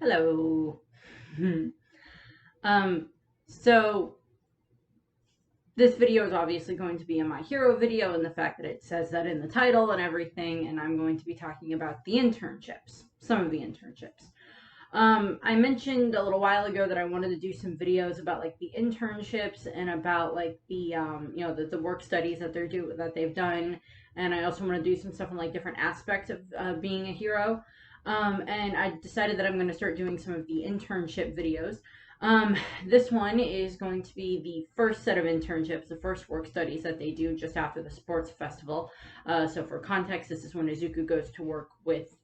Hello. um, so this video is obviously going to be a My Hero video, and the fact that it says that in the title and everything, and I'm going to be talking about the internships, some of the internships. I mentioned a little while ago that I wanted to do some videos about like the internships and about like the the work studies that they've done, and I also want to do some stuff on like different aspects of being a hero. And I decided that I'm going to start doing some of the internship videos. This one is going to be the first set of internships, the first work studies that they do just after the sports festival. So for context, this is when Izuku goes to work with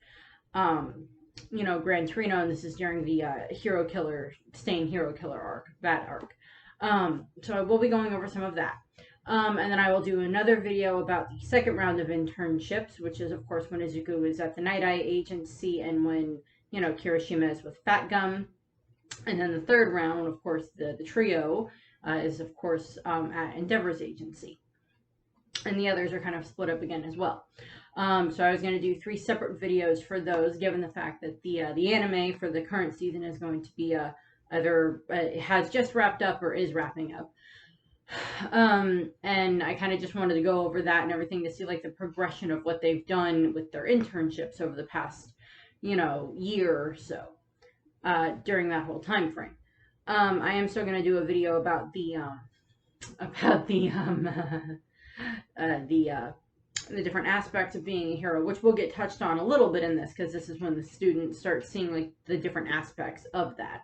Grantorino, and this is during the Hero Killer arc, that arc. So I will be going over some of that. And then I will do another video about the second round of internships, which is, of course, when Izuku is at the Night Eye Agency and when, Kirishima is with Fat Gum. And then the third round, of course, the trio is, of course, at Endeavor's agency. And the others are kind of split up again as well. So I was going to do 3 separate videos for those, given the fact that the anime for the current season is going to be either it has just wrapped up or is wrapping up. And I kind of just wanted to go over that and everything to see like the progression of what they've done with their internships over the past, year or so, during that whole time frame. I am still going to do a video about the different aspects of being a hero, which will get touched on a little bit in this, because this is when the students start seeing like the different aspects of that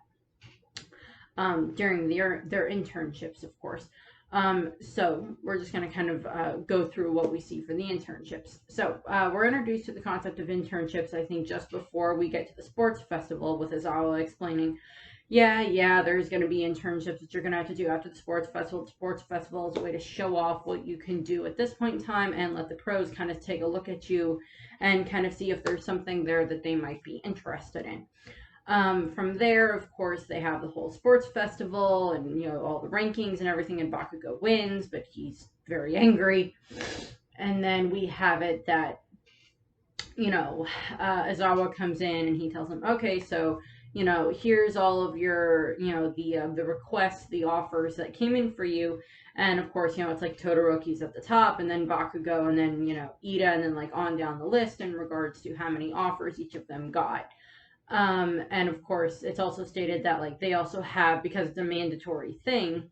during their internships, of course. So we're just going to kind of go through what we see for the internships. So we're introduced to the concept of internships, I think, just before we get to the sports festival, with Izawa explaining, yeah, there's going to be internships that you're going to have to do after the sports festival. The sports festival is a way to show off what you can do at this point in time and let the pros kind of take a look at you and kind of see if there's something there that they might be interested in. From there, of course, they have the whole sports festival and, all the rankings and everything, and Bakugou wins, but he's very angry. And then we have it that, Izawa comes in and he tells him, okay, so, here's all of your, the requests, the offers that came in for you. And of course, it's like Todoroki's at the top, and then Bakugou, and then, Ida, and then like on down the list in regards to how many offers each of them got. And of course, it's also stated that like they also have, because it's a mandatory thing,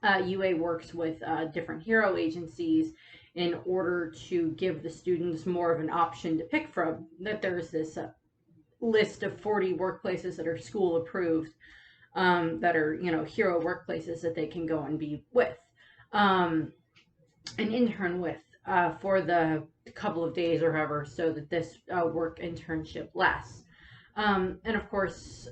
UA works with different hero agencies in order to give the students more of an option to pick from. That there's this list of 40 workplaces that are school approved, that are, hero workplaces that they can go and be with, an intern with, for the couple of days or however, so that this work internship lasts. And of course,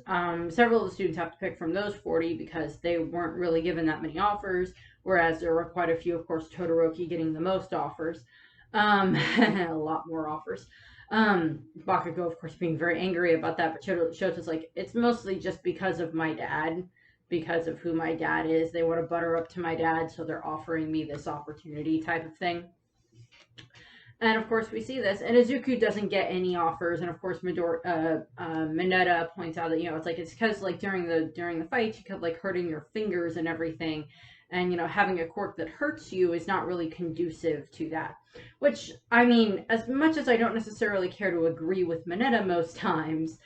several of the students have to pick from those 40 because they weren't really given that many offers, whereas there were quite a few, of course, Todoroki getting the most offers, a lot more offers. Bakugou, of course, being very angry about that, but Shoto's like, it's mostly just because of my dad, because of who my dad is. They want to butter up to my dad, so they're offering me this opportunity type of thing. And of course, we see this, and Izuku doesn't get any offers. And of course, Mineta points out that it's because like during the fight, you kept like hurting your fingers and everything, and having a quirk that hurts you is not really conducive to that. Which, I mean, as much as I don't necessarily care to agree with Mineta most times,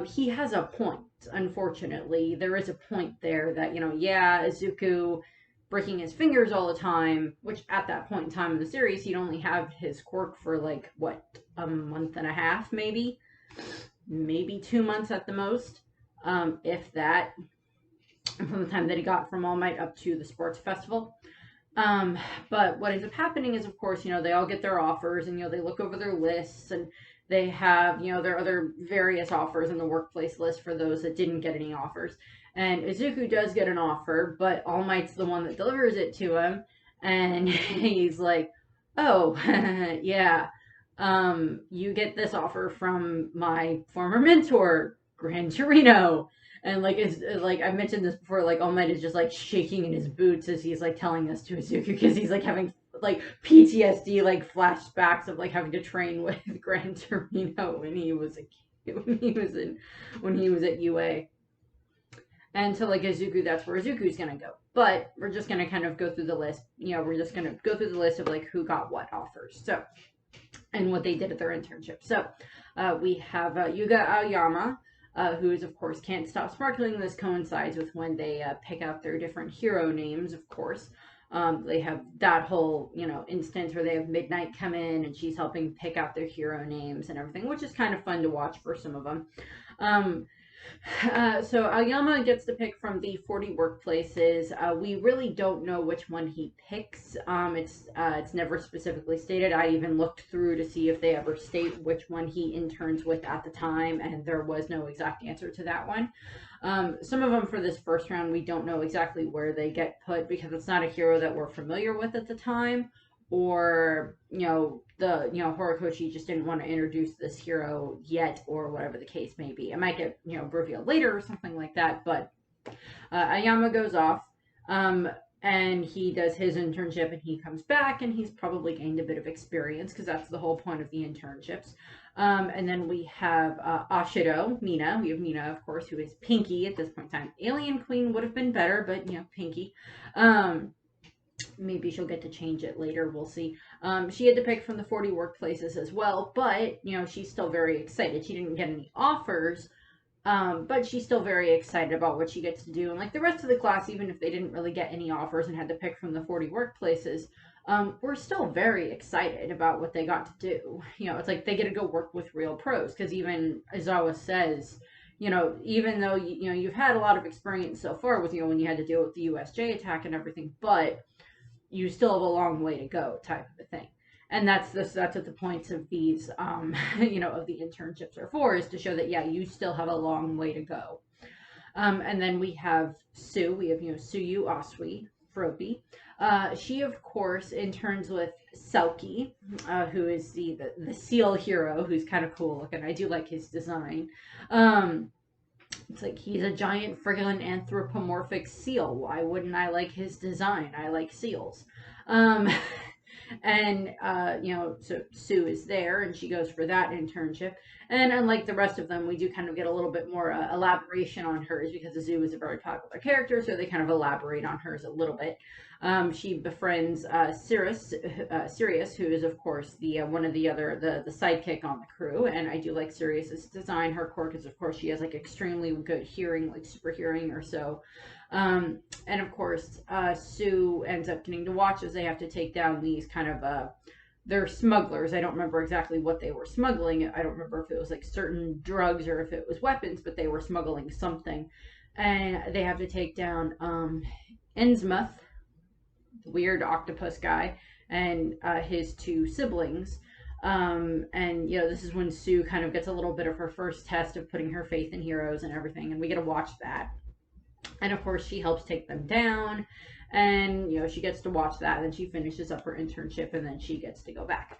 he has a point. Unfortunately, there is a point there that Izuku breaking his fingers all the time, which at that point in time in the series, he'd only have his quirk for like, what, a month and a half, maybe 2 months at the most, if that, from the time that he got from All Might up to the sports festival. But what ends up happening is, of course, they all get their offers, and, they look over their lists, and they have, their other various offers in the workplace list for those that didn't get any offers. And Izuku does get an offer, but All Might's the one that delivers it to him. And he's like, oh, yeah, you get this offer from my former mentor, Grantorino. And like, it's like I mentioned this before, like All Might is just like shaking in his boots as he's like telling this to Izuku, because he's like having like PTSD, like flashbacks of like having to train with Grantorino when he was a when he was at UA. And so, like, Izuku, that's where Izuku's gonna go. But we're just gonna kind of go through the list. We're just gonna go through the list of, like, who got what offers. So, and what they did at their internship. So, we have Yuga Aoyama, who is, of course, Can't Stop Sparkling. This coincides with when they pick out their different hero names, of course. They have that whole, instance where they have Midnight come in and she's helping pick out their hero names and everything, which is kind of fun to watch for some of them. So Aoyama gets to pick from the 40 workplaces. We really don't know which one he picks. It's never specifically stated. I even looked through to see if they ever state which one he interns with at the time, and there was no exact answer to that one. Some of them for this first round, we don't know exactly where they get put because it's not a hero that we're familiar with at the time, or Horikoshi just didn't want to introduce this hero yet, or whatever the case may be. It might get revealed later or something like that. But Aoyama goes off, and he does his internship, and he comes back, and he's probably gained a bit of experience because that's the whole point of the internships. And then we have Ashido, Mina. We have Mina, of course, who is Pinky at this point in time. Alien Queen would have been better, but Pinky. Maybe she'll get to change it later. We'll see. She had to pick from the 40 workplaces as well, but, she's still very excited. She didn't get any offers, but she's still very excited about what she gets to do. And like the rest of the class, even if they didn't really get any offers and had to pick from the 40 workplaces, we're still very excited about what they got to do. It's like they get to go work with real pros, because even Aizawa says, even though, you've had a lot of experience so far with, when you had to deal with the USJ attack and everything, but you still have a long way to go, type of a thing. And that's what the points of these, of the internships are for, is to show that, yeah, you still have a long way to go. And then we have Sue. We have, Suyu Asui, Froppy. She, of course, interns with Selkie, who is the seal hero, who's kind of cool looking. I do like his design. It's like he's a giant friggin' anthropomorphic seal. Why wouldn't I like his design? I like seals. So Sue is there, and she goes for that internship. And unlike the rest of them, we do kind of get a little bit more elaboration on hers, because Azu is a very popular character, so they kind of elaborate on hers a little bit. She befriends Sirius, who is, of course, the one of the sidekick on the crew. And I do like Sirius's design. Her quirk is, of course, she has like extremely good hearing, like super hearing or so. And of course, Sue ends up getting to watch as they have to take down these kind of they're smugglers. I don't remember exactly what they were smuggling. I don't remember if it was like certain drugs or if it was weapons, but they were smuggling something. And they have to take down Innsmouth, the weird octopus guy, and his two siblings. And this is when Sue kind of gets a little bit of her first test of putting her faith in heroes and everything, and we get to watch that. And of course, she helps take them down, and she gets to watch that, and then she finishes up her internship, and then she gets to go back.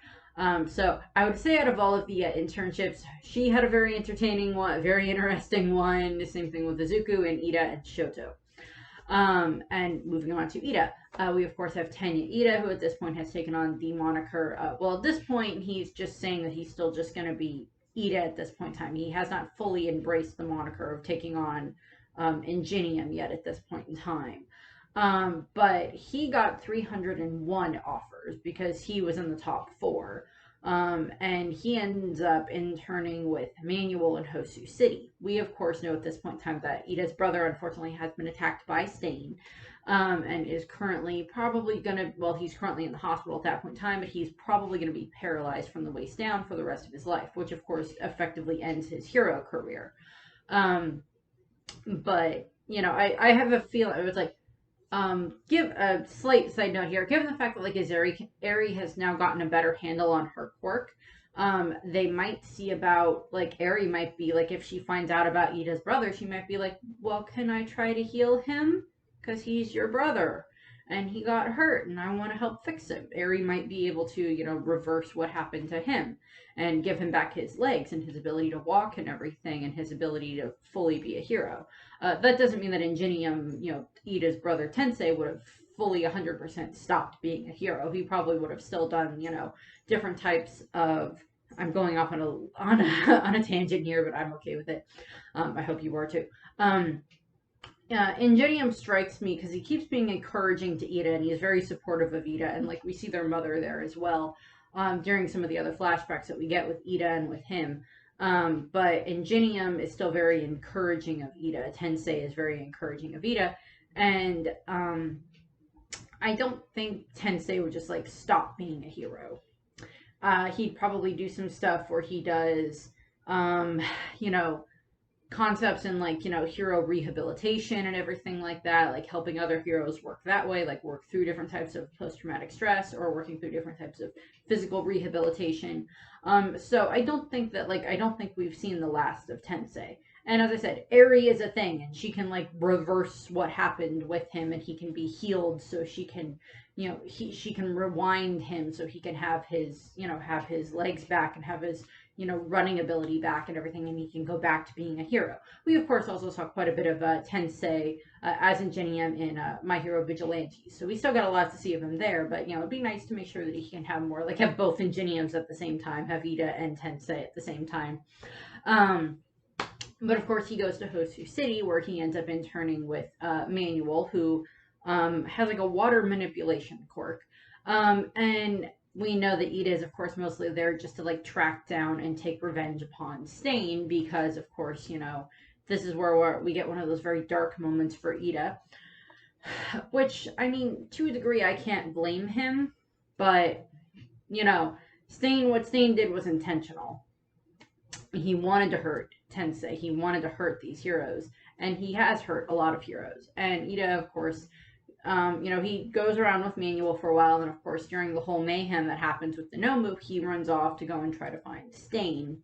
So I would say out of all of the internships, she had a very entertaining one, very interesting one. The same thing with Izuku and Ida and Shoto. And moving on to Ida, we of course have Tenya Ida, who at this point has taken on the moniker. At this point, he's just saying that he's still just going to be Ida at this point in time. He has not fully embraced the moniker of taking on Ingenium yet at this point in time. But he got 301 offers because he was in the top 4. And he ends up interning with Manuel in Hosu City. We, of course, know at this point in time that Ida's brother, unfortunately, has been attacked by Stain, and is currently he's currently in the hospital at that point in time, but he's probably going to be paralyzed from the waist down for the rest of his life, which, of course, effectively ends his hero career. But, I have a feeling, it was like, give a slight side note here. Given the fact that, like, Eri has now gotten a better handle on her quirk, they might see about, like, Eri might be, like, if she finds out about Ida's brother, she might be like, well, can I try to heal him? Because he's your brother, and he got hurt, and I want to help fix him. Eri might be able to, reverse what happened to him, and give him back his legs, and his ability to walk and everything, and his ability to fully be a hero. That doesn't mean that Ingenium, Ida's brother Tensei, would have fully 100% stopped being a hero. He probably would have still done, different types of I'm going off on a tangent here, but I'm okay with it. I hope you are too. Ingenium strikes me because he keeps being encouraging to Ida, and he's very supportive of Ida, and like we see their mother there as well during some of the other flashbacks that we get with Ida and with him. But Ingenium is still very encouraging of Ida. Tensei is very encouraging of Ida, and I don't think Tensei would just like stop being a hero. He'd probably do some stuff where he does, you know, concepts in like, you know, hero rehabilitation and everything like that, like helping other heroes work that way, like work through different types of post-traumatic stress or working through different types of physical rehabilitation. So I don't think we've seen the last of Tensei. And as I said, Eri is a thing, and she can like reverse what happened with him, and he can be healed, so she can, you know, she can rewind him so he can have his, you know, have his legs back and have his, you know, running ability back and everything, and he can go back to being a hero. We, of course, also saw quite a bit of Tensei as Ingenium in My Hero Vigilantes, so we still got a lot to see of him there, but, you know, it'd be nice to make sure that he can have more, like, have both Ingeniums at the same time, have Ida and Tensei at the same time. But, of course, he goes to Hosu City, where he ends up interning with Manuel, who has, like, a water manipulation quirk, and we know that Ida is, of course, mostly there just to, like, track down and take revenge upon Stain, because, of course, you know, this is where we get one of those very dark moments for Ida. Which, I mean, to a degree, I can't blame him, but, you know, what Stain did was intentional. He wanted to hurt Tensei. He wanted to hurt these heroes, and he has hurt a lot of heroes. And Ida, of course, you know, he goes around with Manuel for a while, and of course, during the whole mayhem that happens with the Nomu, he runs off to go and try to find Stain.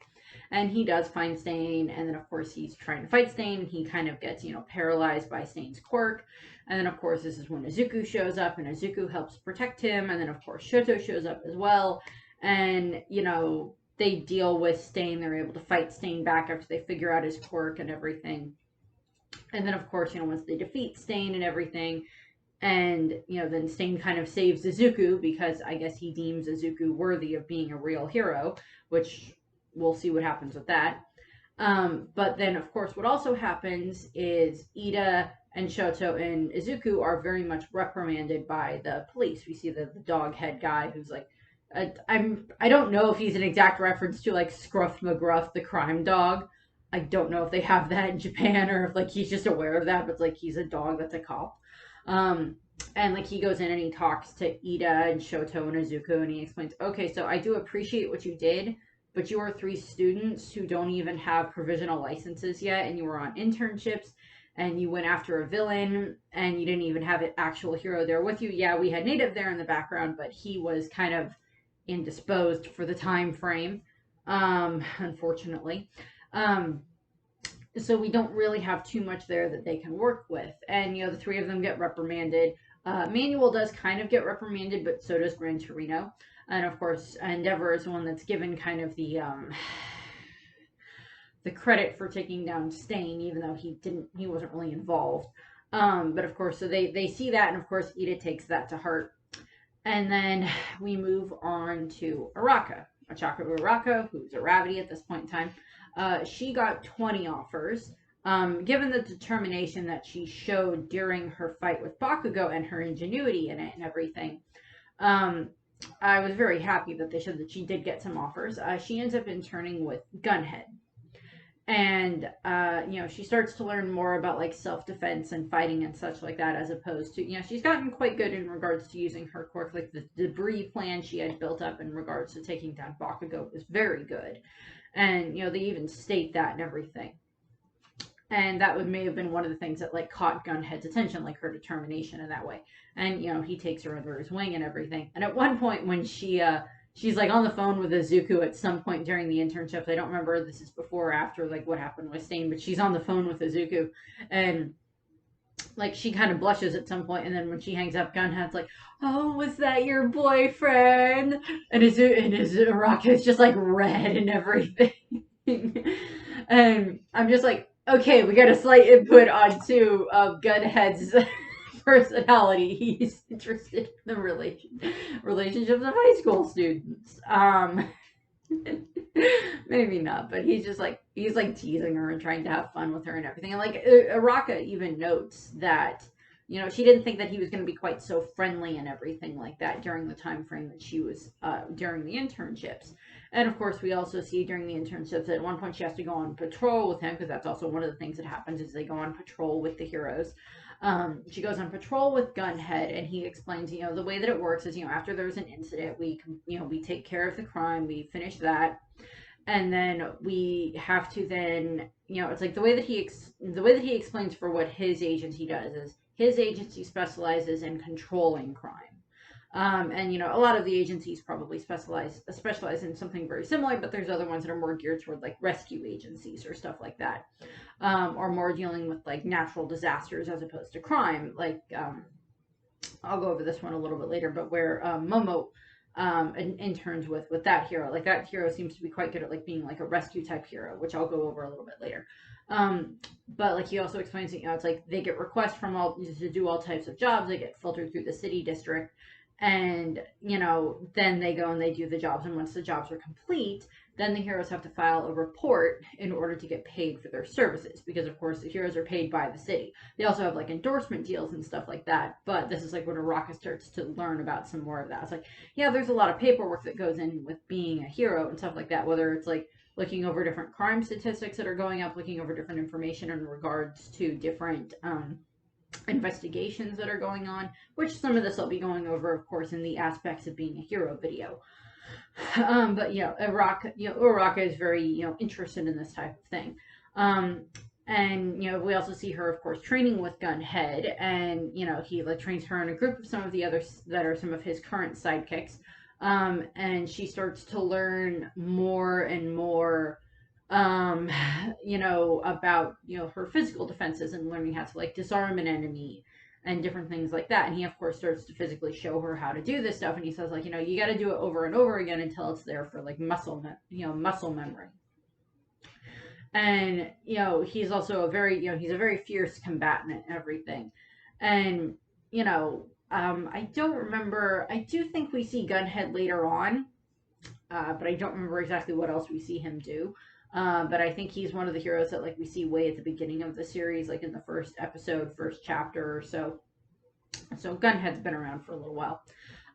And he does find Stain, and then of course he's trying to fight Stain, and he kind of gets, you know, paralyzed by Stain's quirk. And then of course this is when Izuku shows up, and Izuku helps protect him, and then of course Shoto shows up as well. And, you know, they deal with Stain. They're able to fight Stain back after they figure out his quirk and everything. And then of course, you know, once they defeat Stain and everything, and, you know, then Stain kind of saves Izuku, because I guess he deems Izuku worthy of being a real hero, which we'll see what happens with that. But then, of course, what also happens is Ida and Shoto and Izuku are very much reprimanded by the police. We see the dog head guy who's like, I don't know if he's an exact reference to like Scruff McGruff, the crime dog. I don't know if they have that in Japan, or if like he's just aware of that, but it's like he's a dog that's a cop. And like he goes in and he talks to Ida and Shoto and Izuku, and he explains, okay, so I do appreciate what you did, but you are 3 students who don't even have provisional licenses yet, and you were on internships, and you went after a villain, and you didn't even have an actual hero there with you. Yeah, we had Native there in the background, but he was kind of indisposed for the time frame, unfortunately. So we don't really have too much there that they can work with. And, you know, the 3 of them get reprimanded. Manuel does kind of get reprimanded, but so does Grantorino. And, of course, Endeavor is the one that's given kind of the credit for taking down Stain, even though he wasn't really involved. But, of course, so they see that, and, of course, Ida takes that to heart. And then we move on to Araka. Achako Araka, who's a Ravity at this point in time. She got 20 offers. Given the determination that she showed during her fight with Bakugou and her ingenuity in it and everything, I was very happy that they showed that she did get some offers. She ends up interning with Gunhead. And, you know, she starts to learn more about, like, self-defense and fighting and such like that, as opposed to, you know, she's gotten quite good in regards to using her quirk. Like, the debris plan she had built up in regards to taking down Bakugou was very good. And, you know, they even state that and everything. And that may have been one of the things that, like, caught Gunhead's attention, like, her determination in that way. And, you know, he takes her under his wing and everything. And at one point when she's, like, on the phone with Izuku at some point during the internships. I don't remember if this is before or after, like, what happened with Stain, but she's on the phone with Izuku. And, like, she kind of blushes at some point, and then when she hangs up, Gunhead's like, oh, was that your boyfriend? And Araka is just, like, red and everything. And I'm just like, okay, we got a slight input onto Gunhead's personality. He's interested in the relationships of high school students. Maybe not, but he's like teasing her and trying to have fun with her and everything. And like Araka even notes that she didn't think that he was going to be quite so friendly and everything like that during the time frame that she was during the internships. And of course, we also see during the internships that at one point she has to go on patrol with him, because that's also one of the things that happens is they go on patrol with the heroes. She goes on patrol with Gunhead, and he explains, the way that it works is, after there's an incident, we take care of the crime, we finish that, and then we have to then, it's like the way that he explains for what his agency does is his agency specializes in controlling crime. And a lot of the agencies probably specialize in something very similar, but there's other ones that are more geared toward like rescue agencies or stuff like that, or more dealing with like natural disasters as opposed to crime. Like I'll go over this one a little bit later, but where Momo interns with that hero, like that hero seems to be quite good at like being like a rescue type hero, which I'll go over a little bit later. But like he also explains that it's like they get requests from to do all types of jobs. They get filtered through the city district, and then they go and they do the jobs, and once the jobs are complete, then the heroes have to file a report in order to get paid for their services, because of course the heroes are paid by the city. They also have like endorsement deals and stuff like that, but this is like when Araka starts to learn about some more of that. It's like, yeah, there's a lot of paperwork that goes in with being a hero and stuff like that, whether it's like looking over different crime statistics that are going up, looking over different information in regards to different investigations that are going on, which some of this I'll be going over, of course, in the aspects of being a hero video. But Araka is very interested in this type of thing. And we also see her, of course, training with Gunhead, and he like trains her in a group of some of the others that are some of his current sidekicks. And she starts to learn more and more about her physical defenses and learning how to like disarm an enemy and different things like that. And he of course starts to physically show her how to do this stuff, and he says like, you got to do it over and over again until it's there for like muscle memory. And he's also a very he's a very fierce combatant and everything. And I don't remember, I do think we see Gunhead later on, but I don't remember exactly what else we see him do. But I think he's one of the heroes that like we see way at the beginning of the series, like in the first episode, first chapter or so. So Gunhead's been around for a little while.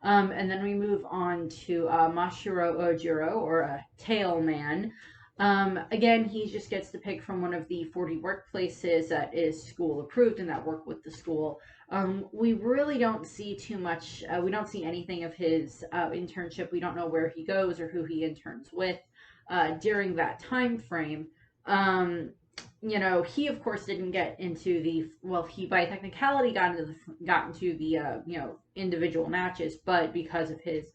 And then we move on to Mashiro Ojiro, or a Tail Man. Again, he just gets to pick from one of the 40 workplaces that is school approved and that work with the school. We really don't see too much. We don't see anything of his internship. We don't know where he goes or who he interns with during that time frame. He of course didn't get into he by technicality got into the individual matches, but because of his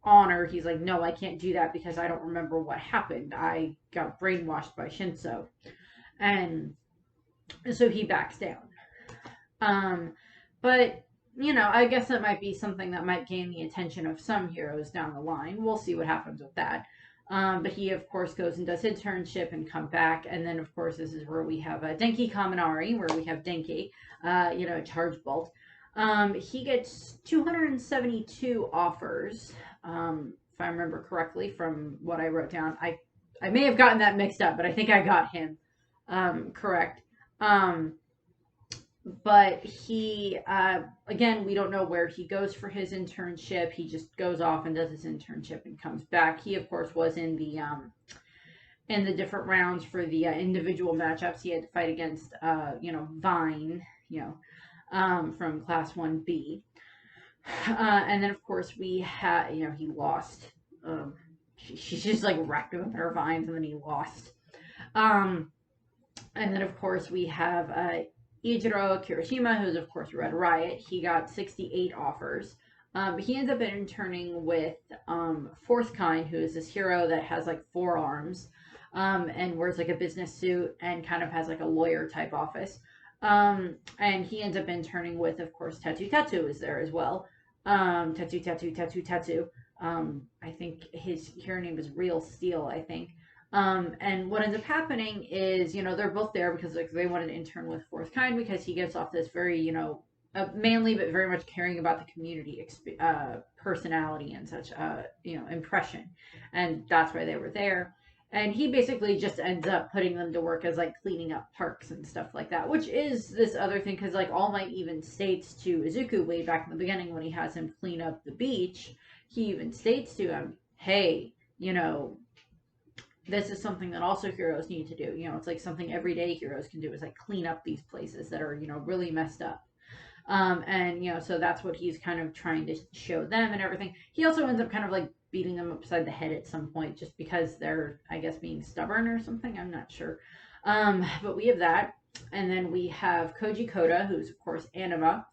honor, he's like, no, I can't do that because I don't remember what happened. I got brainwashed by Shinso. And so he backs down. But I guess that might be something that might gain the attention of some heroes down the line. We'll see what happens with that. But he, of course, goes and does his internship and come back. And then, of course, this is where we have Denki Kaminari, where we have Denki, Charge Bolt. He gets 272 offers, if I remember correctly from what I wrote down. I may have gotten that mixed up, but I think I got him correct. But he, again, we don't know where he goes for his internship. He just goes off and does his internship and comes back. He, of course, was in the different rounds for the individual matchups. He had to fight against, Vine, from Class 1B. And then, of course, we had, he lost. She's just, like, wrecked him with her vines, and then he lost. And then, of course, we have Ijiro Kirishima, who's, of course, Red Riot. He got 68 offers. He ends up interning with Fourth Kind, who is this hero that has, like, 4 arms, and wears, like, a business suit and kind of has, like, a lawyer-type office. And he ends up interning with, of course, Tattoo is there as well. Tattoo. I think his hero name is Real Steel, I think. And what ends up happening is, they're both there because like they wanted to intern with Fourth Kind because he gives off this very, manly but very much caring about the community personality and such, impression, and that's why they were there. And he basically just ends up putting them to work as like cleaning up parks and stuff like that, which is this other thing, because like All Might even states to Izuku way back in the beginning when he has him clean up the beach, he even states to him, hey, this is something that also heroes need to do. It's like something everyday heroes can do, is like clean up these places that are, really messed up. And so that's what he's kind of trying to show them and everything. He also ends up kind of like beating them upside the head at some point, just because they're, I guess, being stubborn or something. I'm not sure. But we have that, and then we have Koji Koda, who's of course Anima.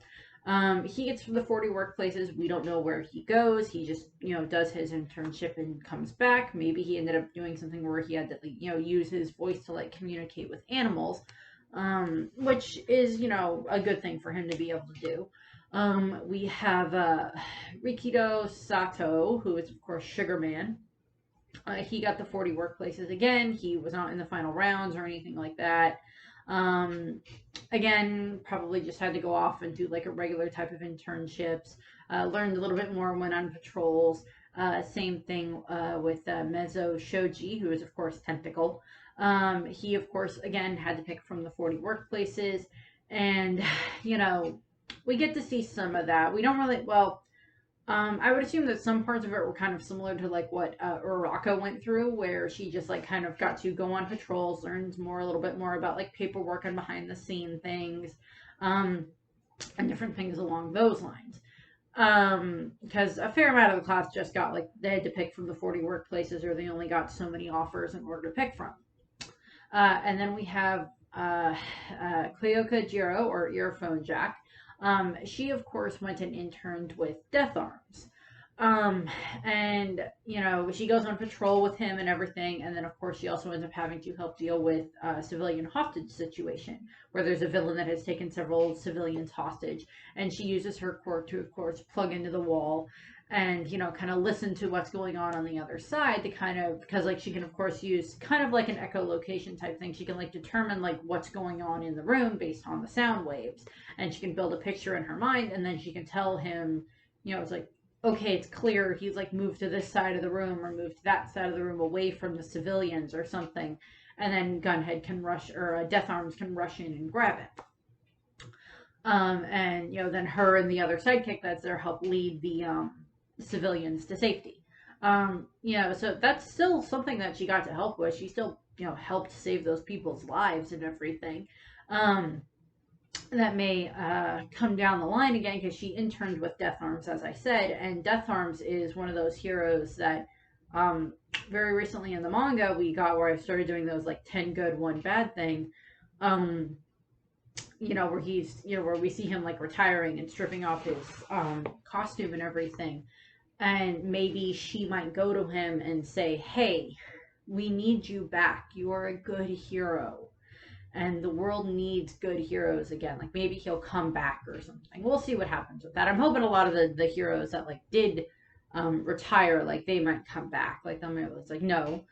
He gets from the 40 workplaces. We don't know where he goes. He just, does his internship and comes back. Maybe he ended up doing something where he had to, use his voice to like communicate with animals, which is, a good thing for him to be able to do. We have Rikido Sato, who is of course Sugar Man. He got the 40 workplaces again. He was not in the final rounds or anything like that. Again, probably just had to go off and do like a regular type of internships. Learned a little bit more, went on patrols. Same thing with Mezzo Shoji, who is of course Tentacle. He of course again had to pick from the 40 workplaces, and we get to see some of that. We don't really, well, I would assume that some parts of it were kind of similar to like what Araka went through, where she just like kind of got to go on patrols, learns more, a little bit more about like paperwork and behind the scene things, and different things along those lines. Because a fair amount of the class just got like, they had to pick from the 40 workplaces, or they only got so many offers in order to pick from. And then we have Kyoka Jiro, or Earphone Jack. She of course went and interned with Death Arms. And she goes on patrol with him and everything, and then of course she also ends up having to help deal with a civilian hostage situation, where there's a villain that has taken several civilians hostage, and she uses her quirk to of course plug into the wall and kind of listen to what's going on the other side, to kind of, because like she can of course use kind of like an echolocation type thing. She can like determine like what's going on in the room based on the sound waves, and she can build a picture in her mind, and then she can tell him, it's like, okay, it's clear he's like moved to this side of the room or moved to that side of the room away from the civilians or something, and then Gunhead can rush, or Death Arms can rush in and grab it. And then her and the other sidekick that's there help lead the civilians to safety. So that's still something that she got to help with. She still, helped save those people's lives and everything. That may come down the line again, because she interned with Death Arms, as I said, and Death Arms is one of those heroes that very recently in the manga we got, where I started doing those like 10 good, 1 bad thing. Where he's, where we see him like retiring and stripping off his costume and everything. And maybe she might go to him and say, hey, we need you back. You are a good hero. And the world needs good heroes again. Like maybe he'll come back or something. We'll see what happens with that. I'm hoping a lot of the heroes that like did retire, like they might come back. Like it's like, no,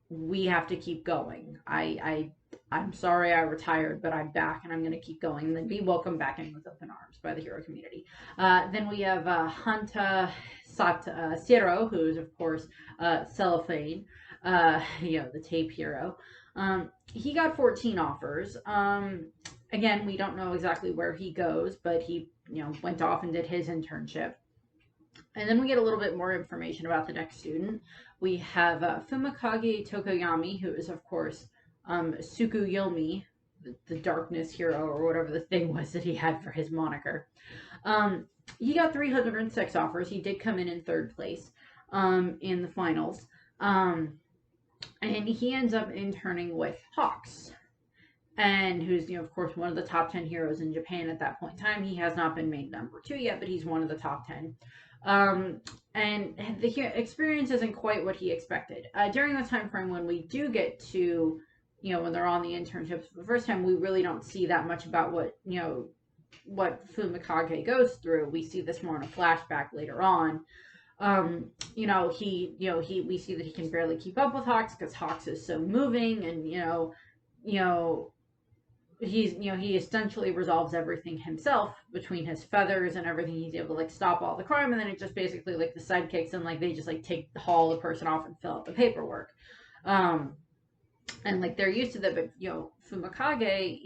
we have to keep going. I'm sorry I retired, but I'm back and I'm going to keep going, and then be welcomed back in with open arms by the hero community. Then we have Hanta Siro, who is of course Cellophane, the tape hero. He got 14 offers. Again, we don't know exactly where he goes, but he went off and did his internship. And then we get a little bit more information about the next student. We have Fumikage Tokoyami, who is of course Tsukuyomi, the darkness hero, or whatever the thing was that he had for his moniker. He got 306 offers. He did come in 3rd place in the finals. And he ends up interning with Hawks, and who's, of course, one of the top 10 heroes in Japan at that point in time. He has not been made number 2 yet, but he's one of the top 10. And the experience isn't quite what he expected. During the time frame when we do get to, when they're on the internships for the first time, we really don't see that much about what Fumikage goes through. We see this more in a flashback later on. We see that he can barely keep up with Hawks, because Hawks is so moving, and he essentially resolves everything himself between his feathers and everything. He's able to like stop all the crime, and then it just basically like the sidekicks and like they just like haul the person off and fill out the paperwork. And like they're used to that, but Fumikage,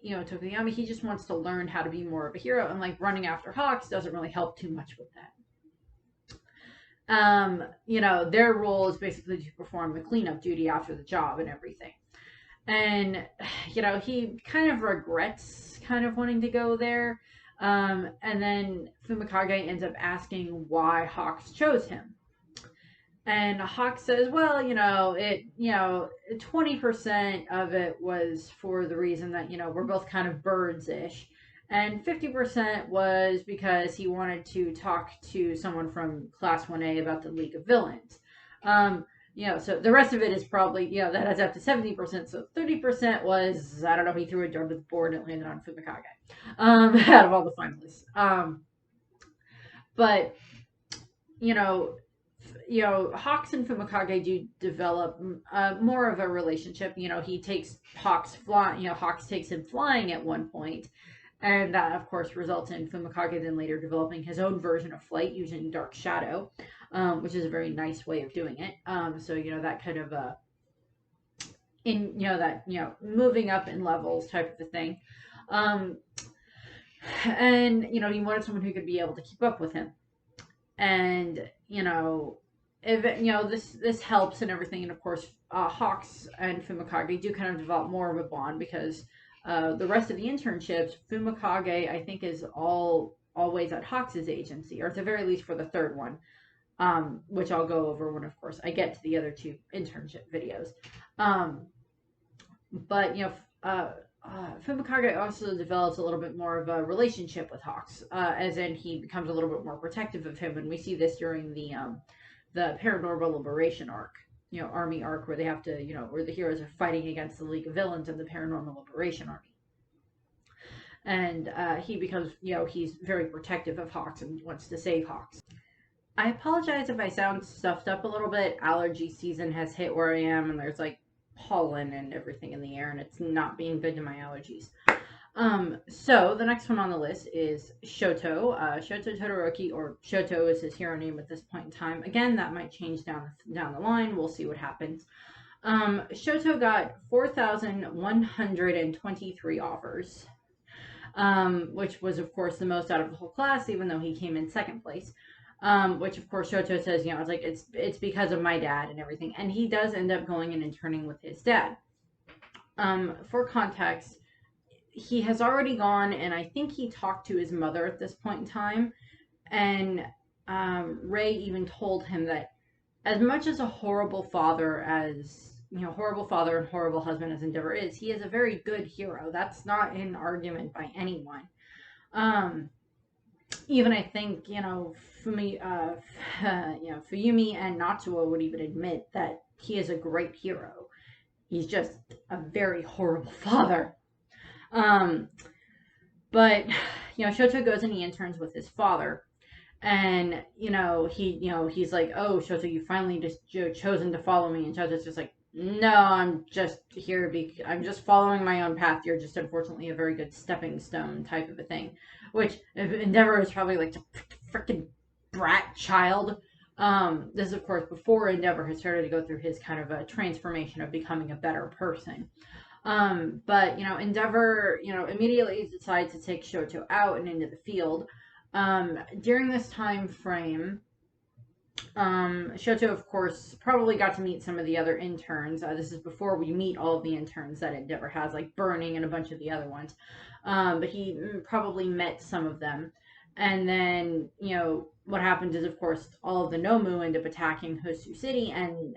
Tokoyami, he just wants to learn how to be more of a hero, and like running after Hawks doesn't really help too much with that. Their role is basically to perform the cleanup duty after the job and everything. And, he kind of regrets kind of wanting to go there. And then Fumikage ends up asking why Hawks chose him. And Hawk says, well, 20% of it was for the reason that, we're both kind of birds-ish. And 50% was because he wanted to talk to someone from Class 1A about the League of Villains. So the rest of it is probably, that adds up to 70%. So 30% was, I don't know, he threw a dart at the board and it landed on Fumikage. Out of all the finalists. But, Hawks and Fumikage do develop more of a relationship. He takes Hawks flying, Hawks takes him flying at one point, and that of course results in Fumikage then later developing his own version of flight using Dark Shadow, which is a very nice way of doing it. So that kind of moving up in levels type of a thing. And he wanted someone who could be able to keep up with him. And if this helps and everything, and of course Hawks and Fumikage do kind of develop more of a bond, because the rest of the internships, Fumikage I think is always at Hawks' agency, or at the very least for the third one, which I'll go over when of course I get to the other two internship videos. But Fumikage also develops a little bit more of a relationship with Hawks, as in he becomes a little bit more protective of him, and we see this during the Paranormal Liberation arc, army arc, where they have to, where the heroes are fighting against the League of Villains and the Paranormal Liberation Army. And he becomes, he's very protective of Hawks and wants to save Hawks. I apologize if I sound stuffed up a little bit. Allergy season has hit where I am, and there's like pollen and everything in the air, and it's not being good to my allergies. So the next one on the list is Shoto. Shoto Todoroki, or Shoto is his hero name at this point in time. Again, that might change down the line. We'll see what happens. Shoto got 4,123 offers, which was of course the most out of the whole class, even though he came in second place. Which of course Shoto says, it's like it's because of my dad and everything, and he does end up going and interning with his dad. For context, he has already gone, and I think he talked to his mother at this point in time, and Ray even told him that as much as a horrible father and horrible husband as Endeavor is, he is a very good hero. That's not an argument by anyone. Even I think, Fuyumi and Natsuo would even admit that he is a great hero. He's just a very horrible father. But Shoto goes and he interns with his father, and he's like, oh, Shoto, you finally just chosen to follow me, and Shoto's just like, no, I'm just here I'm just following my own path. You're just unfortunately a very good stepping stone type of a thing, which Endeavor is probably like, the freaking brat child. This is of course before Endeavor has started to go through his kind of a transformation of becoming a better person. But Endeavor, immediately decides to take Shoto out and into the field. During this time frame, Shoto, of course, probably got to meet some of the other interns. This is before we meet all of the interns that Endeavor has, like Burning and a bunch of the other ones. But he probably met some of them. And then, what happens is, of course, all of the Nomu end up attacking Hosu City, and,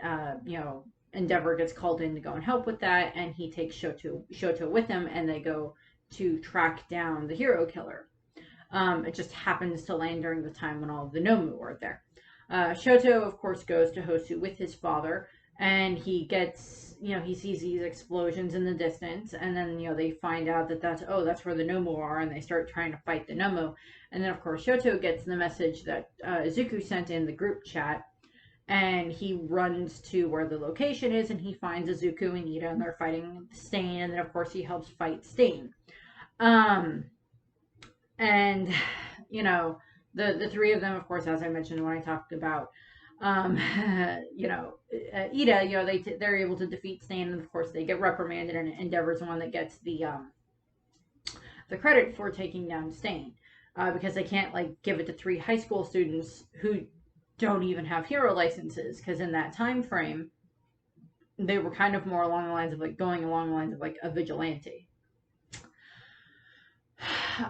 Endeavor gets called in to go and help with that, and he takes Shoto with him, and they go to track down the hero killer. It just happens to land during the time when all of the Nomu were there. Shoto, of course, goes to Hosu with his father, and he gets, he sees these explosions in the distance, and then, they find out that that's where the Nomu are, and they start trying to fight the Nomu. And then, of course, Shoto gets the message that Izuku sent in the group chat, and he runs to where the location is, and he finds Izuku and Ida, and they're fighting Stain, and then of course he helps fight Stain. And you know, the three of them, of course, as I mentioned when I talked about Ida, they're able to defeat Stain, and of course they get reprimanded, and Endeavor's the one that gets the credit for taking down Stain, because they can't like give it to 3 high school students who don't even have hero licenses, because in that time frame they were kind of more along the lines of like going along the lines of like a vigilante.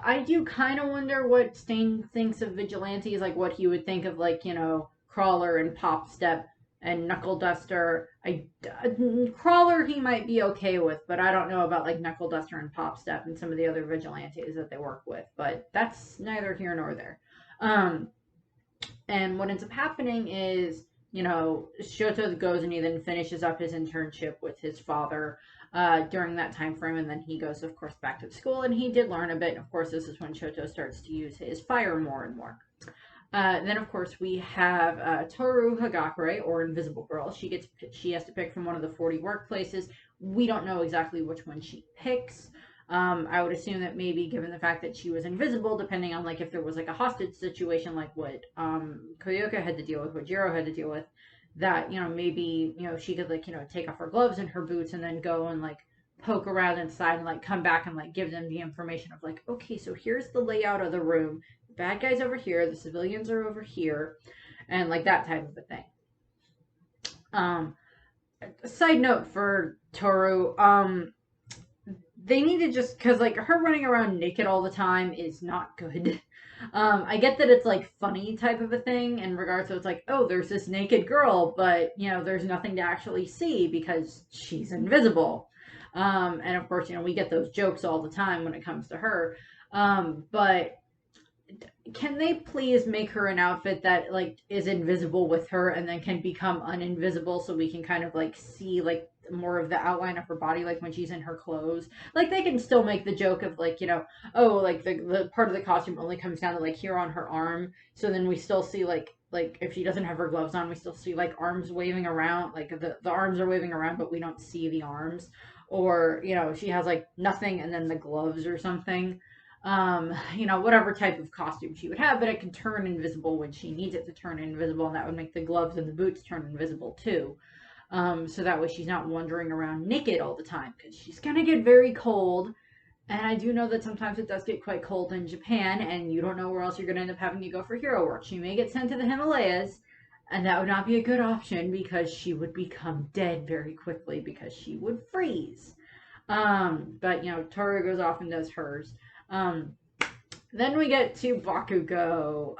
I do kind of wonder what Stain thinks of vigilantes, like what he would think of like, Crawler and Pop Step and Knuckle Duster. Crawler he might be okay with, but I don't know about like Knuckle Duster and Pop Step and some of the other vigilantes that they work with, but that's neither here nor there. And what ends up happening is, Shoto goes and he then finishes up his internship with his father during that time frame, and then he goes, of course, back to school, and he did learn a bit. And of course, this is when Shoto starts to use his fire more and more. Then, of course, we have Toru Hagakure, or Invisible Girl. She has to pick from one of the 40 workplaces. We don't know exactly which one she picks. I would assume that maybe, given the fact that she was invisible, depending on like if there was like a hostage situation, like what Koyoka had to deal with, what Jiro had to deal with, that maybe she could like take off her gloves and her boots and then go and like poke around inside and like come back and like give them the information of like, okay, so here's the layout of the room. The bad guys over here, the civilians are over here, and like that type of a thing. Side note for Toru, they need to just, because like her running around naked all the time is not good. I get that it's like funny type of a thing in regards to it's like, oh, there's this naked girl, but there's nothing to actually see because she's invisible. And of course, we get those jokes all the time when it comes to her. But can they please make her an outfit that like is invisible with her and then can become uninvisible, so we can kind of like see like more of the outline of her body, like when she's in her clothes. Like they can still make the joke of like, oh, like the part of the costume only comes down to like here on her arm, so then we still see like if she doesn't have her gloves on, we still see like arms waving around, like the arms are waving around, but we don't see the arms. Or she has like nothing and then the gloves or something. Whatever type of costume she would have, but it can turn invisible when she needs it to turn invisible, and that would make the gloves and the boots turn invisible too. So that way she's not wandering around naked all the time, because she's gonna get very cold. And I do know that sometimes it does get quite cold in Japan, and you don't know where else you're gonna end up having to go for hero work. She may get sent to the Himalayas, and that would not be a good option because she would become dead very quickly because she would freeze. But Toru goes off and does hers. Then we get to Bakugou.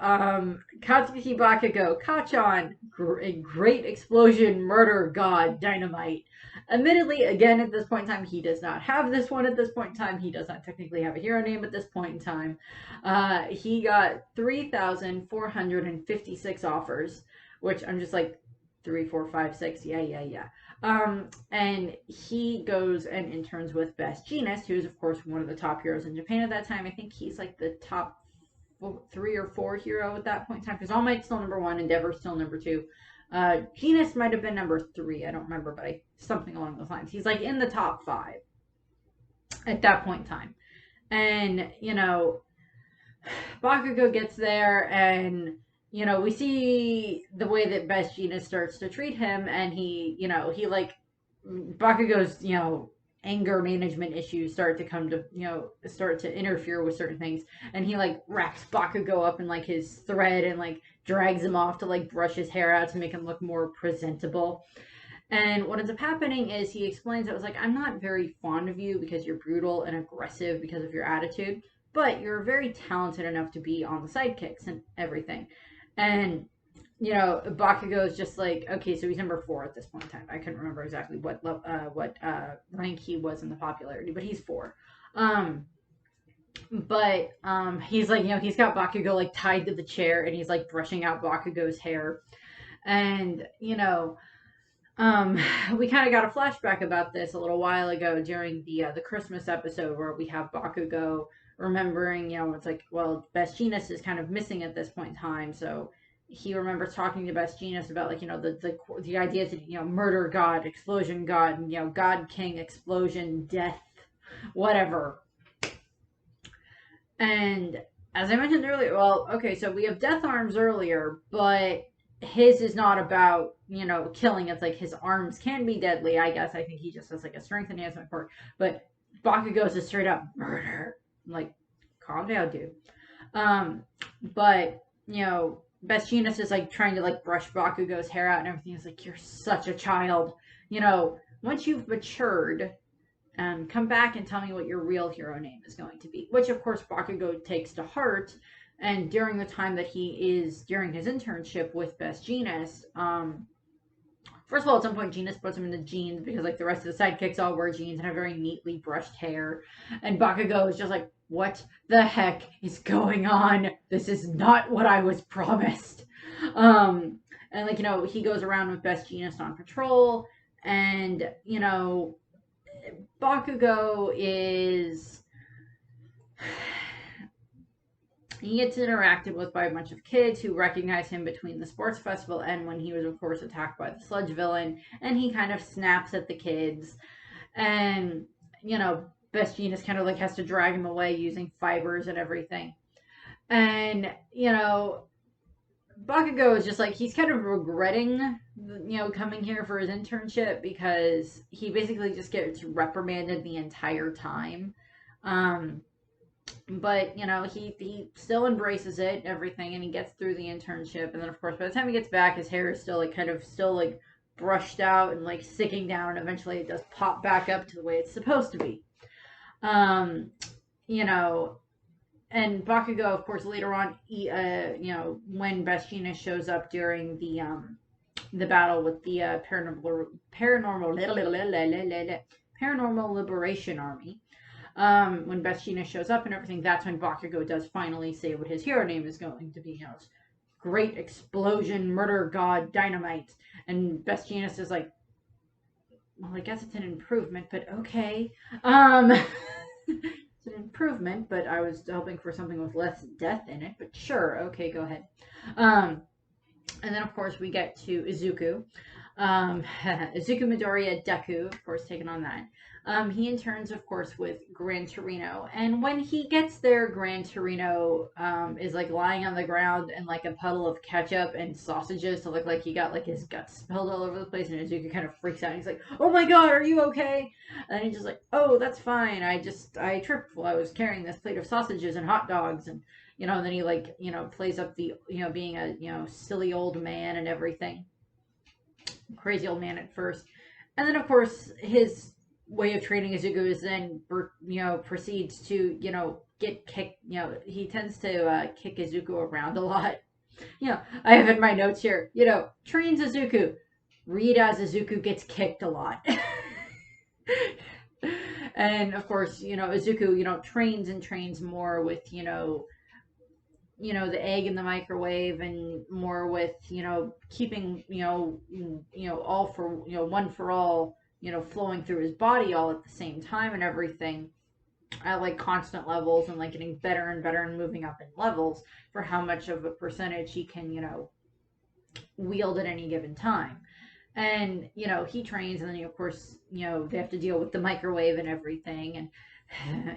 Katsuki Bakugou, Kachan, great explosion, murder, god, dynamite. Admittedly, again, at this point in time, he does not have this one at this point in time. He does not technically have a hero name at this point in time. He got 3,456 offers, which I'm just like, 3, 4, 5, 6, yeah. And he goes and interns with Best Jeanist, who's of course one of the top heroes in Japan at that time. I think he's like the top 3 or 4 hero at that point in time, because All Might's still number 1, Endeavor's still number 2. Jeanist might have been number 3, I don't remember, but something along those lines. He's like in the top 5 at that point in time. And, Bakugou gets there, and we see the way that Best Jeanist starts to treat him, and he like, Bakugou's, anger management issues start to come to, start to interfere with certain things, and he like wraps Bakugou up in like his thread and like drags him off to like brush his hair out to make him look more presentable. And what ends up happening is he explains, it was like, I'm not very fond of you because you're brutal and aggressive because of your attitude, but you're very talented enough to be on the sidekicks and everything. And Bakugou is just like, okay, so he's number 4 at this point in time. I couldn't remember exactly what rank he was in the popularity, but he's 4. He's like, he's got Bakugou like tied to the chair, and he's like brushing out Bakugou's hair, and we kind of got a flashback about this a little while ago during the Christmas episode, where we have Bakugou remembering, it's like, well, Best Jeanist is kind of missing at this point in time, so he remembers talking to Best Genius about, like, the ideas of, murder god, explosion god, and, god king, explosion, death, whatever. And as I mentioned earlier, well, okay, so we have death arms earlier, but his is not about, killing. It's like his arms can be deadly, I guess. I think he just has like a strength enhancement quirk. But Bakugou's is straight up murder. Like, calm down, dude. But, Best Genius is like trying to like brush Bakugou's hair out and everything. It's like, you're such a child. Once you've matured, come back and tell me what your real hero name is going to be. Which, of course, Bakugou takes to heart. And during the time that during his internship with Best Genius, first of all, at some point, Genius puts him into jeans because, like, the rest of the sidekicks all wear jeans and have very neatly brushed hair. And Bakugou is just like, what the heck is going on? This is not what I was promised. And, like, he goes around with Best Genius on patrol. And, Bakugou is... He gets interacted with by a bunch of kids who recognize him between the sports festival and when he was, of course, attacked by the sludge villain. And he kind of snaps at the kids. And, Best Genius kind of like has to drag him away using fibers and everything. And, Bakugou is just like, he's kind of regretting, coming here for his internship because he basically just gets reprimanded the entire time. But, he still embraces it, everything, and he gets through the internship. And then, of course, by the time he gets back, his hair is still, like, kind of still, like, brushed out and, like, sticking down. And eventually it does pop back up to the way it's supposed to be. And Bakugou, of course, later on, when Best Genius shows up during the battle with the paranormal liberation army, when Best Genius shows up and everything, that's when Bakugou does finally say what his hero name is going to be. Great explosion, murder god, dynamite. And Best Genius is like, well, I guess it's an improvement, but okay. It's an improvement, but I was hoping for something with less death in it, but sure, okay, go ahead. And then, of course, we get to Izuku. Izuku Midoriya Deku, of course, taking on that. He interns, of course, with Grantorino. And when he gets there, Grantorino is, like, lying on the ground in, like, a puddle of ketchup and sausages to look like he got, like, his guts spilled all over the place. And Izuku kind of freaks out. He's like, oh my god, are you okay? And he's just like, oh, that's fine. I tripped while I was carrying this plate of sausages and hot dogs. And, and then he, like, plays up the, being a, silly old man and everything. Crazy old man at first. And then, of course, his way of training Izuku is then, proceeds to, get kicked. He tends to kick Izuku around a lot. I have in my notes here, trains Izuku. Read as Izuku gets kicked a lot. And, of course, Izuku, trains and trains more with, the egg in the microwave and more with, keeping, all for, one for all, flowing through his body all at the same time and everything at, like, constant levels and, like, getting better and better and moving up in levels for how much of a percentage he can, wield at any given time. And, he trains and then, of course, they have to deal with the microwave and everything.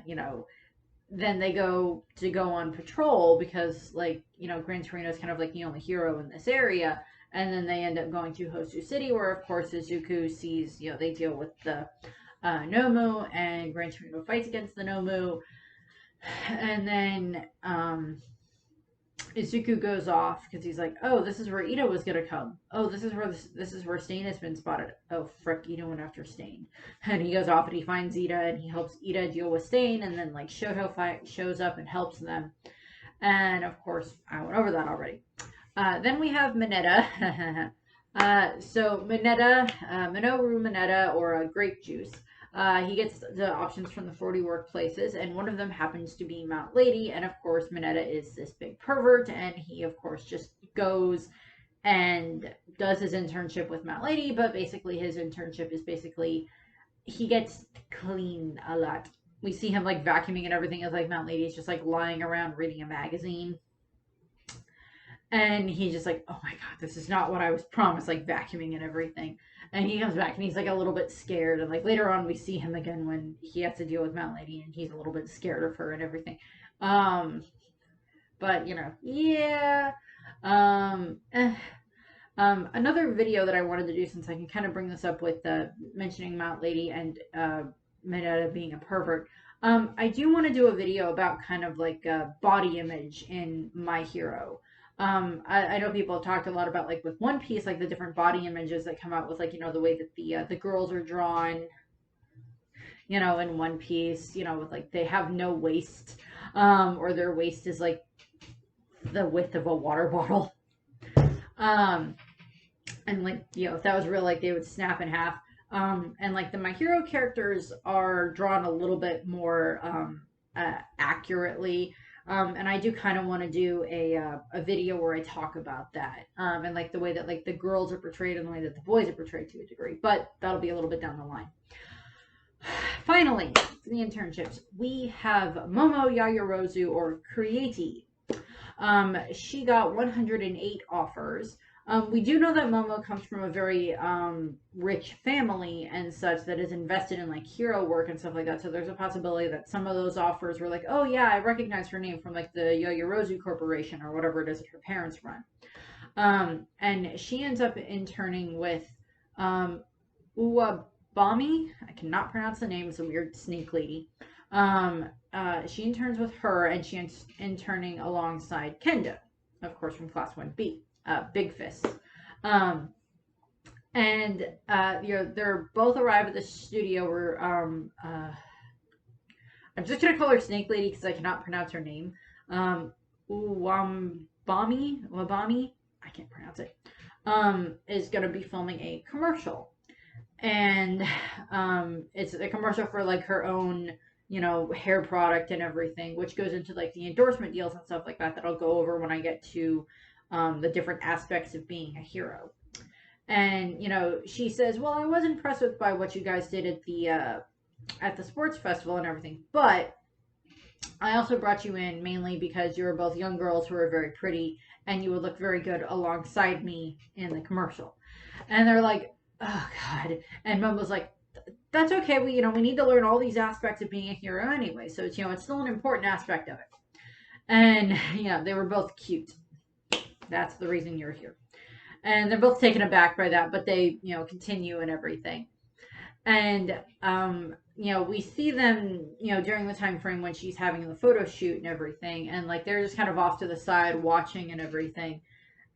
And, then they go on patrol because, like, Grantorino is kind of like the only hero in this area. And then they end up going to Hosu City where, of course, Izuku sees, they deal with the Nomu and Grantorino fights against the Nomu. And then Izuku goes off because he's like, oh, this is where Ida was going to come. Oh, this is where Stain has been spotted. Oh, frick, Ida went after Stain. And he goes off and he finds Ida and he helps Ida deal with Stain. And then, like, Shoto shows up and helps them. And, of course, I went over that already. Then we have Mineta. So Mineta, Minoru Mineta, or grape juice. He gets the options from the 40 workplaces, and one of them happens to be Mount Lady, and of course Mineta is this big pervert, and he of course just goes and does his internship with Mount Lady, but basically his internship is basically, he gets clean a lot. We see him, like, vacuuming and everything as, like, Mount Lady is just, like, lying around reading a magazine. And he's just like, oh my god, this is not what I was promised, like vacuuming and everything. And he comes back and he's like a little bit scared. And like later on, we see him again when he has to deal with Mount Lady, and he's a little bit scared of her and everything. Um, but yeah. Um, eh. Another video that I wanted to do, since I can kind of bring this up with mentioning Mount Lady and Mineta being a pervert. I do want to do a video about kind of like body image in My Hero. I know people have talked a lot about like with One Piece, like the different body images that come out with like the way that the girls are drawn, in One Piece, with like they have no waist, or their waist is like the width of a water bottle. And like if that was real, like they would snap in half. And like the My Hero characters are drawn a little bit more accurately. And I do kind of want to do a video where I talk about that, and like the way that like the girls are portrayed and the way that the boys are portrayed to a degree. But that'll be a little bit down the line. Finally, for the internships, we have Momo Yaoyorozu, or Creati. She got 108 offers. We do know that Momo comes from a very rich family and such that is invested in like hero work and stuff like that. So there's a possibility that some of those offers were like, oh yeah, I recognize her name from like the Yaoyorozu Corporation or whatever it is that her parents run. And she ends up interning with Bomby. I cannot pronounce the name. It's a weird snake lady. She interns with her, and she's interning alongside Kendo, of course, from Class 1B. Big Fist. And they're both arrive at the studio where I'm just gonna call her Snake Lady because I cannot pronounce her name. Wabami, I can't pronounce it. Is gonna be filming a commercial, and it's a commercial for like her own hair product and everything, which goes into like the endorsement deals and stuff like that I'll go over when I get to the different aspects of being a hero. And she says, well, I was impressed by what you guys did at the sports festival and everything, but I also brought you in mainly because you were both young girls who are very pretty, and you would look very good alongside me in the commercial. And they're like, oh god. And Mom was like, that's okay, we need to learn all these aspects of being a hero anyway, so it's it's still an important aspect of it. And they were both cute. That's the reason you're here. And they're both taken aback by that, but they, continue and everything. And, we see them, during the time frame when she's having the photo shoot and everything. And, like, they're just kind of off to the side watching and everything.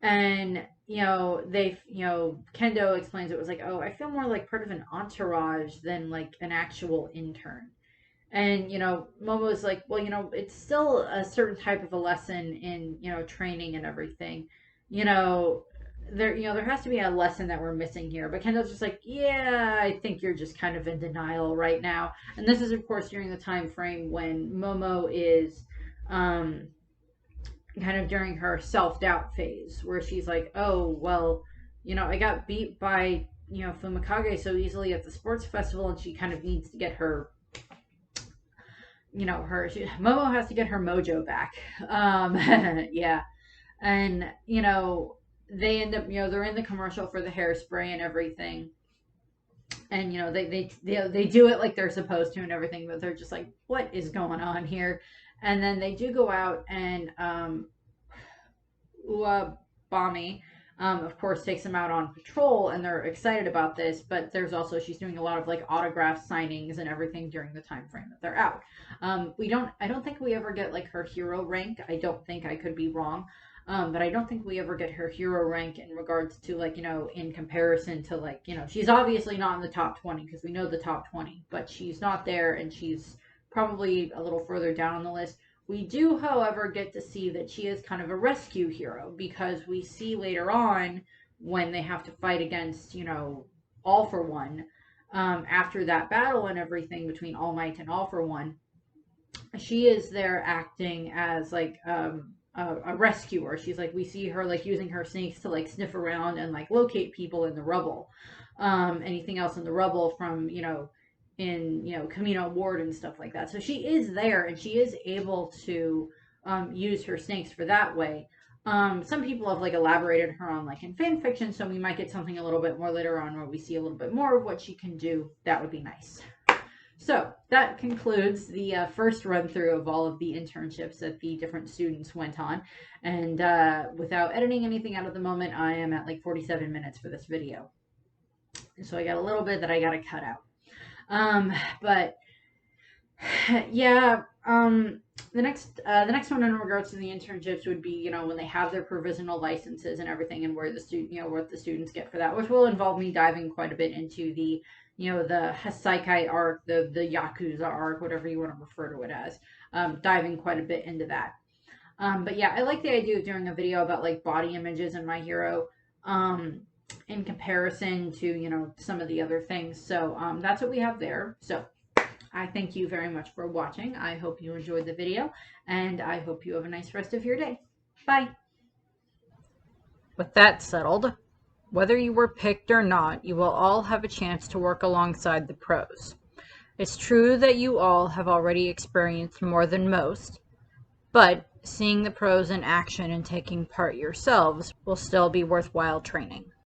And, Kendo explains it was like, oh, I feel more like part of an entourage than, like, an actual intern. And, Momo's like, well, it's still a certain type of a lesson in, training and everything. There has to be a lesson that we're missing here. But Kendo's just like, yeah, I think you're just kind of in denial right now. And this is, of course, during the time frame when Momo is kind of during her self-doubt phase, where she's like, oh, well, I got beat by, Fumikage so easily at the sports festival, and she kind of needs to get her Momo has to get her mojo back. Yeah. And, they end up, they're in the commercial for the hairspray and everything. And, they do it like they're supposed to and everything, but they're just like, what is going on here? And then they do go out, and Uwabami, of course, takes them out on patrol, and they're excited about this. But there's also, she's doing a lot of like autograph signings and everything during the time frame that they're out. I don't think we ever get like her hero rank. I don't think, I could be wrong. But I don't think we ever get her hero rank in regards to like, in comparison to like, she's obviously not in the top 20 because we know the top 20, but she's not there, and she's probably a little further down on the list. We do, however, get to see that she is kind of a rescue hero, because we see later on when they have to fight against, All For One, after that battle and everything between All Might and All For One, she is there acting as like a rescuer. She's like, we see her like using her snakes to like sniff around and like locate people in the rubble, anything else in the rubble from in Camino Ward and stuff like that. So she is there, and she is able to use her snakes for that way. Some people have like elaborated her on like in fan fiction, so we might get something a little bit more later on where we see a little bit more of what she can do. That would be nice. So that concludes the first run through of all of the internships that the different students went on. And without editing anything out at the moment, I am at like 47 minutes for this video. So I got a little bit that I got to cut out. But yeah, the next one in regards to the internships would be, you know, when they have their provisional licenses and everything, and where the student, you know, what the students get for that, which will involve me diving quite a bit into the, you know, the Hasaikai arc, the Yakuza arc, whatever you want to refer to it as, diving quite a bit into that. But yeah, I like the idea of doing a video about like body images in My Hero, in comparison to, you know, some of the other things. So that's what we have there. So I thank you very much for watching. I hope you enjoyed the video, and I hope you have a nice rest of your day. Bye. With that settled, whether you were picked or not, you will all have a chance to work alongside the pros. It's true that you all have already experienced more than most, but seeing the pros in action and taking part yourselves will still be worthwhile training.